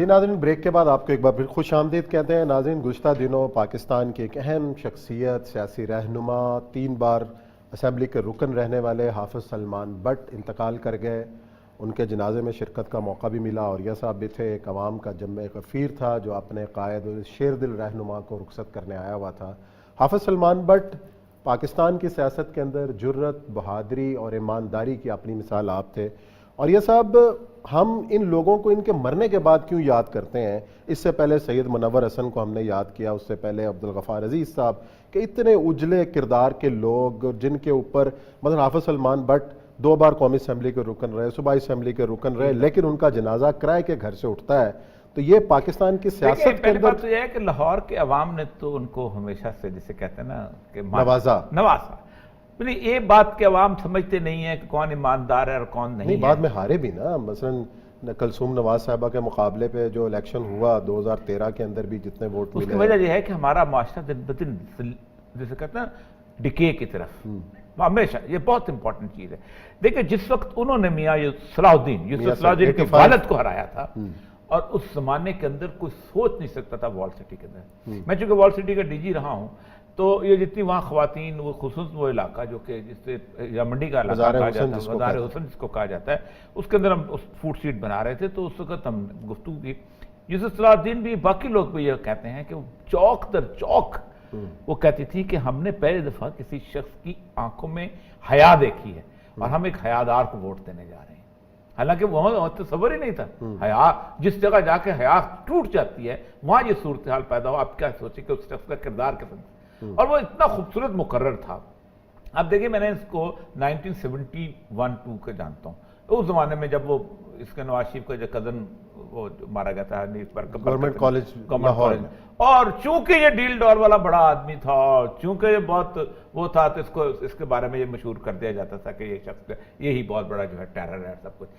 ناظرین بریک کے بعد آپ کو ایک بار پھر خوش آمدید کہتے ہیں. ناظرین گزشتہ دنوں پاکستان کی ایک اہم شخصیت، سیاسی رہنما، 3 بار اسمبلی کے رکن رہنے والے حافظ سلمان بٹ انتقال کر گئے. ان کے جنازے میں شرکت کا موقع بھی ملا اور یہ صاحب بھی تھے. ایک عوام کا جمع غفیر تھا جو اپنے قائد اور شیر دل رہنما کو رخصت کرنے آیا ہوا تھا. حافظ سلمان بٹ پاکستان کی سیاست کے اندر جرت، بہادری اور ایمانداری کی اپنی مثال آپ تھے. اور یہ صاحب ہم ان لوگوں کو ان کے مرنے کے بعد کیوں یاد کرتے ہیں؟ اس سے پہلے سید منور حسن کو ہم نے یاد کیا، اس سے پہلے عبدالغفار عزیز صاحب، کہ اتنے اجلے کردار کے لوگ جن کے اوپر مثلا حافظ سلمان بٹ 2 بار قومی اسمبلی کے رکن رہے، صوبائی اسمبلی کے رکن رہے، لیکن ان کا جنازہ کرائے کے گھر سے اٹھتا ہے. تو یہ پاکستان کی سیاست کے پہلی اندر بات تو یہ ہے کہ لاہور کے عوام نے تو ان کو ہمیشہ سے جسے کہتے ہیں نا کہ نوازا. یہ بات کہ عوام سمجھتے نہیں ہیں کہ کون ایماندار ہے اور کون نہیں ہے. بعد میں ہارے بھی نا، مثلا کلثوم نواز صاحبہ کے مقابلے پہ جو الیکشن ہوا 2013 کے اندر بھی جتنے ووٹ ملے، اس کی وجہ یہ ہے کہ ہمارا معاشرہ دن بدن جسے کہتے ہیں ڈکے کی طرف ہمیشہ، یہ بہت امپورٹنٹ چیز ہے. دیکھیں جس وقت انہوں نے میاں یوسف صلاح الدین کے والد کو ہرایا تھا، اور اس زمانے کے اندر کوئی سوچ نہیں سکتا تھا وال سٹی کے اندر. میں چونکہ وال سٹی کا ڈی جی رہا ہوں، تو یہ جتنی وہاں خواتین، وہ خصوصاً وہ علاقہ جو کہ جس سے یا منڈی کا علاقہ کہا جاتا ہے، بازار حسن جس کو کہا جاتا ہے، اس کے اندر ہم اس فوڈ اسٹریٹ بنا رہے تھے. تو اس وقت ہم گفتگو کی. یوسف صلاح الدین بھی، باقی لوگ بھی یہ کہتے ہیں کہ چوک در چوک وہ کہتی تھی کہ ہم نے پہلی دفعہ کسی شخص کی آنکھوں میں حیا دیکھی ہے اور ہم ایک حیادار کو ووٹ دینے جا رہے ہیں. حالانکہ وہاں تصور ہی نہیں تھا. حیا جس جگہ جا کے حیا ٹوٹ جاتی ہے، وہاں یہ صورتحال پیدا ہو. آپ کیا سوچیں کہ اس شخص کا کردار کیسا، اور وہ اتنا خوبصورت مقرر تھا. اب دیکھیں میں نے اس کو 1971-2 کے جانتا ہوں. اس زمانے میں جب وہ اس کے نواز شریف کا جو کزن وہ مارا گیا تھا گورنمنٹ کالج لاہور میں، اور چونکہ یہ ڈیل ڈور والا بڑا آدمی تھا، چونکہ یہ بہت وہ تھا، تو اس کے بارے میں یہ مشہور کر دیا جاتا تھا کہ یہ شخص یہی بہت بڑا جو ہے ٹیرر ہے سب کچھ.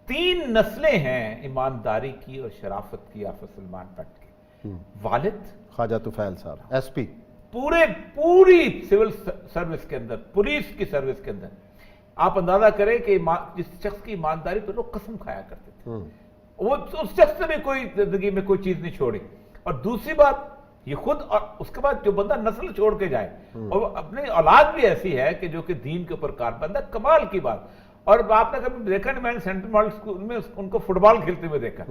3 نسلیں ہیں ایمانداری کی اور شرافت کی حافظ سلمان بٹ کی. والد خواجہ طفیل صاحب ایس پی، پوری سول سروس کے اندر، پولیس کی سروس کے اندر آپ اندازہ کریں کہ جس شخص کی ایمانداری پہ لوگ قسم کھایا کرتے تھے، وہ اس شخص نے بھی کوئی زندگی میں کوئی چیز نہیں چھوڑی. اور دوسری بات یہ خود، اور اس کے بعد جو بندہ نسل چھوڑ کے جائے اور وہ اپنی اولاد بھی ایسی ہے کہ جو کہ دین کے اوپر کاربند ہے، کمال کی بات. اور آپ نے کبھی دیکھا نہیں، میں نے سینٹرل ماڈل اسکول میں ان کو فٹ بال کھیلتے ہوئے دیکھا.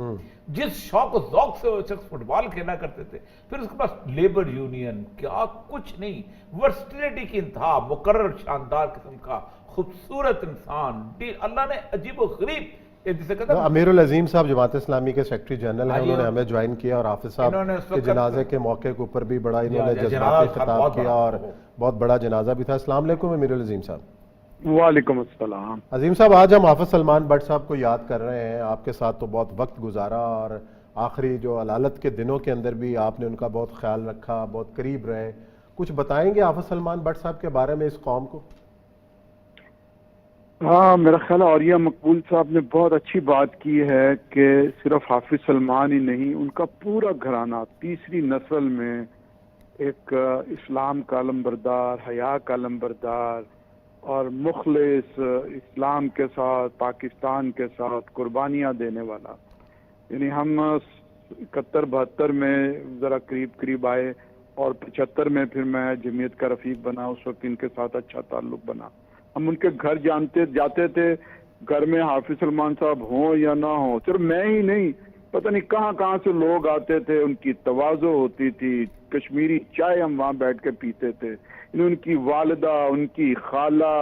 جس شوق و ذوق سے وہ شخص فٹ بال کھیلا کرتے تھے، پھر اس کے پاس لیبر یونین کیا کچھ نہیں، ورسٹیلٹی کی انتہا، مقرر شاندار قسم کا خوبصورت انسان. اللہ نے عجیب و غریب. امیر العظیم صاحب جماعت اسلامی کے سیکرٹری جنرل ہیں، انہوں نے ہمیں جوائن کیا، اور حافظ صاحب کے جنازے کے موقع کے اوپر بھی بڑا انہوں نے جذباتی خطاب کیا اور بہت بڑا جنازہ بھی تھا. السلام علیکم امیر العظیم صاحب. وعلیکم السلام. عظیم صاحب آج ہم حافظ سلمان بٹ صاحب کو یاد کر رہے ہیں. آپ کے ساتھ تو بہت وقت گزارا اور آخری جو علالت کے دنوں کے اندر بھی آپ نے ان کا بہت خیال رکھا، بہت قریب رہے. کچھ بتائیں گے حافظ سلمان بٹ صاحب کے بارے میں اس قوم کو؟ ہاں، میرا خیال ہے اولیاء مقبول صاحب نے بہت اچھی بات کی ہے کہ صرف حافظ سلمان ہی نہیں، ان کا پورا گھرانہ 3ری نسل میں ایک اسلام کا علمبردار، حیا کا علمبردار اور مخلص، اسلام کے ساتھ، پاکستان کے ساتھ قربانیاں دینے والا. یعنی ہم 71-72 میں ذرا قریب آئے اور 75 میں پھر میں جمعیت کا رفیق بنا. اس وقت ان کے ساتھ اچھا تعلق بنا. ہم ان کے گھر جاتے تھے، گھر میں حافظ سلمان صاحب ہوں یا نہ ہوں، صرف میں ہی نہیں، پتہ نہیں کہاں سے لوگ آتے تھے. ان کی تواضع ہوتی تھی، کشمیری چائے ہم وہاں بیٹھ کے پیتے تھے. ان کی والدہ، ان کی خالہ،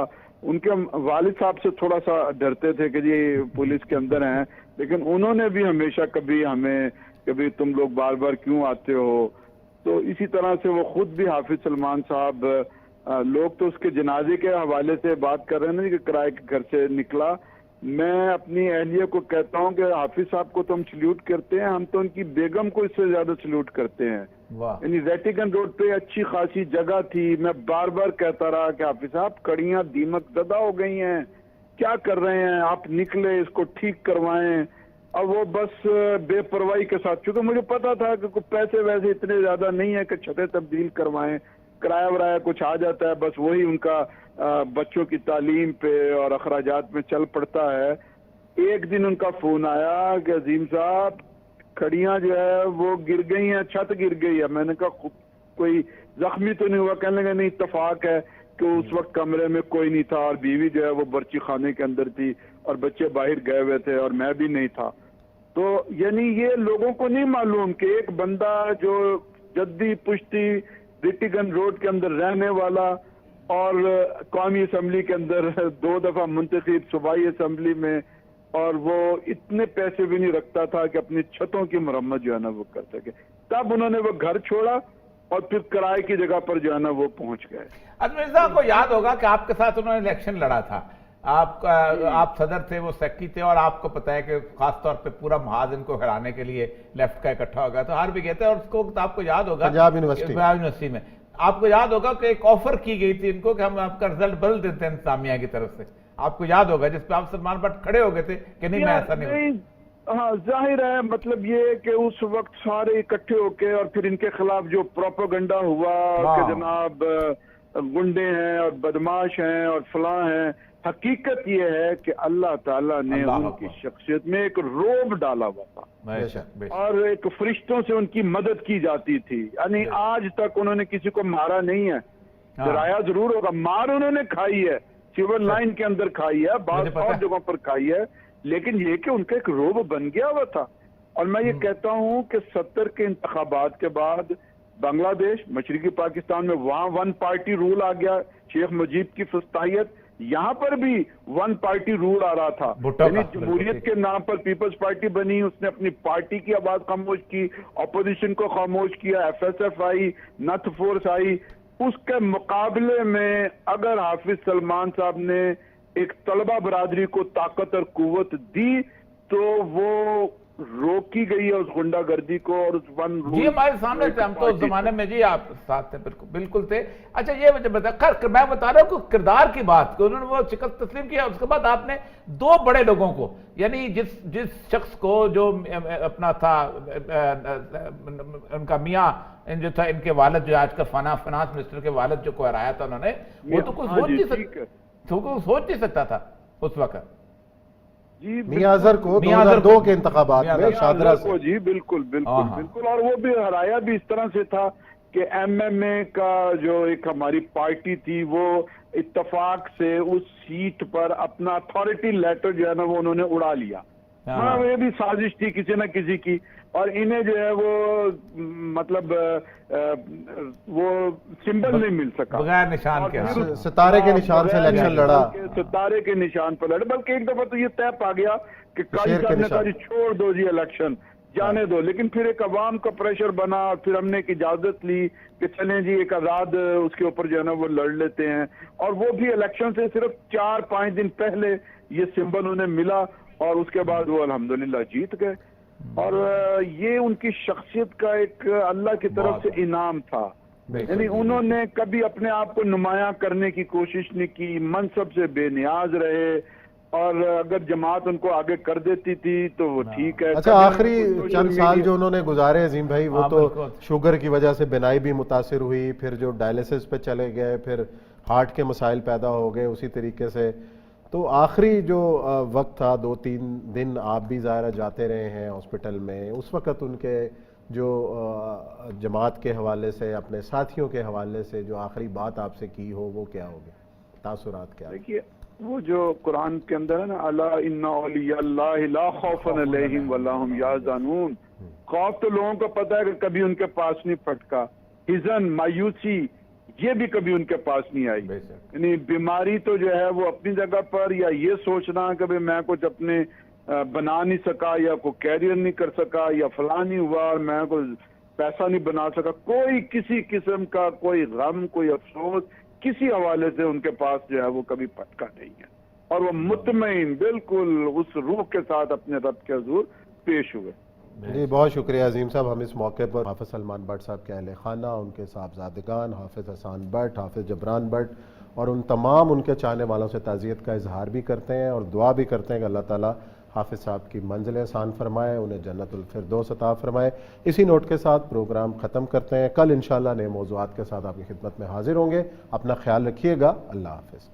ان کے والد صاحب سے تھوڑا سا ڈرتے تھے کہ یہ پولیس کے اندر ہیں، لیکن انہوں نے بھی ہمیشہ کبھی تم لوگ بار بار کیوں آتے ہو. تو اسی طرح سے وہ خود بھی حافظ سلمان صاحب، لوگ تو اس کے جنازے کے حوالے سے بات کر رہے ہیں کہ کرائے کے گھر سے نکلا. میں اپنی اہلیہ کو کہتا ہوں کہ حافظ صاحب کو تو ہم سلیوٹ کرتے ہیں، ہم تو ان کی بیگم کو اس سے زیادہ سلیوٹ کرتے ہیں. یعنی ویٹیکن روڈ پہ اچھی خاصی جگہ تھی. میں بار بار کہتا رہا کہ حافظ صاحب کڑیاں دیمک زدہ ہو گئی ہیں، کیا کر رہے ہیں آپ، نکلے اس کو ٹھیک کروائیں. اور وہ بس بے پرواہی کے ساتھ، چونکہ مجھے پتا تھا کہ پیسے ویسے اتنے زیادہ نہیں ہیں کہ چھتیں تبدیل کروائیں، کرایہ ورایہ کچھ آ جاتا ہے، بس وہی ان کا بچوں کی تعلیم پہ اور اخراجات میں چل پڑتا ہے. ایک دن ان کا فون آیا کہ عظیم صاحب کھڑیاں جو ہے وہ گر گئی ہیں, چھت گر گئی ہے. میں نے کہا کوئی زخمی تو نہیں ہوا؟ کہنے لگا نہیں, اتفاق ہے کہ اس وقت کمرے میں کوئی نہیں تھا اور بیوی جو ہے وہ برچی خانے کے اندر تھی اور بچے باہر گئے ہوئے تھے اور میں بھی نہیں تھا. تو یعنی یہ لوگوں کو نہیں معلوم کہ ایک بندہ جو جدی پشتی ریٹیگن روڈ کے اندر رہنے والا اور قومی اسمبلی کے اندر 2 دفعہ منتخب صوبائی اسمبلی میں, اور وہ اتنے پیسے بھی نہیں رکھتا تھا کہ اپنی چھتوں کی مرمت جو ہے نا وہ کر سکے, تب انہوں نے وہ گھر چھوڑا اور پھر کرائے کی جگہ پر جو ہے نا وہ پہنچ گئے. مرزا کو یاد ہوگا کہ آپ کے ساتھ انہوں نے الیکشن لڑا تھا, آپ صدر تھے, وہ سیکٹری تھے, اور آپ کو پتا ہے کہ خاص طور پہ پورا محاذ ان کو ہرانے کے لیے لیفٹ کا اکٹھا ہو گیا تو ہار بھی گئے تھے. اور اس کو آپ کو یاد ہوگا پنجاب یونیورسٹی میں آپ کو یاد ہوگا کہ ایک آفر کی گئی تھی ان کو کہ ہم آپ کا رزلٹ بدل دیتے ہیں انتظامیہ کی طرف سے, آپ کو یاد ہوگا, جس پہ آپ سلمان بٹ کھڑے ہو گئے تھے کہ نہیں میں ایسا نہیں. ہاں ظاہر ہے, مطلب یہ کہ اس وقت سارے اکٹھے ہو کے اور پھر ان کے خلاف جو پروپیگنڈا ہوا کہ جناب گنڈے ہیں اور بدماش ہیں اور فلاں ہیں, حقیقت یہ ہے کہ اللہ تعالیٰ نے ان کی شخصیت میں ایک روب ڈالا ہوا تھا اور ایک فرشتوں سے ان کی مدد کی جاتی تھی. یعنی آج تک انہوں نے کسی کو مارا نہیں ہے, ڈرایا ضرور ہوگا, مار انہوں نے کھائی ہے, سول لائن کے اندر کھائی ہے, بعض اور جگہوں پر کھائی ہے, لیکن یہ کہ ان کا ایک روب بن گیا ہوا تھا. اور میں یہ کہتا ہوں کہ 70 کے انتخابات کے بعد بنگلہ دیش, مشرقی پاکستان میں وہاں 1 پارٹی رول آ گیا, شیخ مجید کی فستائیت, یہاں پر بھی 1 پارٹی رول آ رہا تھا. یعنی جمہوریت کے نام پر پیپلز پارٹی بنی, اس نے اپنی پارٹی کی آواز خاموش کی, اپوزیشن کو خاموش کیا, FSF آئی, نتھ فورس آئی. اس کے مقابلے میں اگر حافظ سلمان صاحب نے ایک طلبہ برادری کو طاقت اور قوت دی تو وہ روکی گئی ہے اس غنڈہ گردی کو اور اس جی ہمارے سامنے تھے, ہم تو اس زمانے میں جی آپ ساتھ تھے, بالکل تھے. اچھا یہ مجھے میں بتا رہا ہوں کہ کردار کی بات کہ انہوں نے وہ شکست تسلیم کیا, اس کے بعد آپ نے 2 بڑے لوگوں کو, یعنی جس شخص کو جو اپنا تھا ان کا میاں جو تھا, ان کے والد جو آج کا فنانس منسٹر کے والد جو کو ہرایا تھا انہوں نے, وہ تو کچھ سوچ نہیں سکتا تھا اس وقت. جی میاں اظہر کو 2002 کے انتخابات میں شادرہ سے, جی بالکل بالکل بالکل, اور وہ بھی ہرایا بھی اس طرح سے تھا کہ MMA کا جو ایک ہماری پارٹی تھی وہ اتفاق سے اس سیٹ پر اپنا اتھارٹی لیٹر جو ہے نا وہ انہوں نے اڑا لیا. ہاں یہ بھی سازش تھی کسی نہ کسی کی, اور انہیں جو ہے وہ مطلب وہ سمبل نہیں مل سکا, بغیر نشان کے, ستارے کے نشان سے الیکشن لڑا, ستارے کے نشان پر لڑے. بلکہ ایک دفعہ تو یہ طے پا گیا کہ قاضی صاحب نے کہا جی چھوڑ دو جی الیکشن, جانے دو, لیکن پھر ایک عوام کا پریشر بنا اور پھر ہم نے ایک اجازت لی کہ چلیں جی ایک آزاد اس کے اوپر جو ہے نا وہ لڑ لیتے ہیں, اور وہ بھی الیکشن سے صرف 4-5 دن پہلے یہ سمبل انہیں ملا اور اس کے بعد وہ الحمدللہ جیت گئے. اور یہ ان کی شخصیت کا ایک اللہ کی طرف سے انعام تھا. یعنی انہوں نے کبھی اپنے آپ کو نمایاں کرنے کی کوشش نہیں کی, منصب سے بے نیاز رہے, اور اگر جماعت ان کو آگے کر دیتی تھی تو وہ ٹھیک ہے. اچھا آخری چند سال جو انہوں نے گزارے عظیم بھائی, وہ تو شوگر کی وجہ سے بینائی بھی متاثر ہوئی, پھر جو ڈائلیسس پہ چلے گئے, پھر ہارٹ کے مسائل پیدا ہو گئے اسی طریقے سے. تو آخری جو وقت تھا 2-3 دن آپ بھی ظاہرہ جاتے رہے ہیں ہاسپٹل میں, اس وقت ان کے جو جماعت کے حوالے سے, اپنے ساتھیوں کے حوالے سے جو آخری بات آپ سے کی ہو وہ کیا ہوگی, تاثرات کیا؟ دیکھیے وہ جو قرآن کے اندر ہے نا, الا ان اولیاء اللہ لا خوف علیہم ولا هم یحزنون, خوف تو لوگوں کو پتہ ہے کہ کبھی ان کے پاس نہیں پھٹکا, حزن مایوسی یہ بھی کبھی ان کے پاس نہیں آئی. یعنی بیماری تو جو ہے وہ اپنی جگہ پر, یا یہ سوچنا کہ میں کچھ اپنے بنا نہیں سکا یا کوئی کیریئر نہیں کر سکا یا فلاں نہیں ہوا اور میں کوئی پیسہ نہیں بنا سکا, کوئی کسی قسم کا کوئی غم کوئی افسوس کسی حوالے سے ان کے پاس جو ہے وہ کبھی پھٹکا نہیں ہے, اور وہ مطمئن بالکل اس روح کے ساتھ اپنے رب کے حضور پیش ہوئے. جی بہت شکریہ عظیم صاحب, ہم اس موقع پر حافظ سلمان بٹ صاحب کے اہل خانہ, ان کے صاحبزادگان حافظ حسان بٹ, حافظ جبران بٹ اور ان تمام ان کے چاہنے والوں سے تعزیت کا اظہار بھی کرتے ہیں اور دعا بھی کرتے ہیں کہ اللہ تعالیٰ حافظ صاحب کی منزل آسان فرمائے, انہیں جنت الفردوس عطا فرمائے. اسی نوٹ کے ساتھ پروگرام ختم کرتے ہیں. کل انشاءاللہ نئے موضوعات کے ساتھ آپ کی خدمت میں حاضر ہوں گے. اپنا خیال رکھیے گا. اللہ حافظ.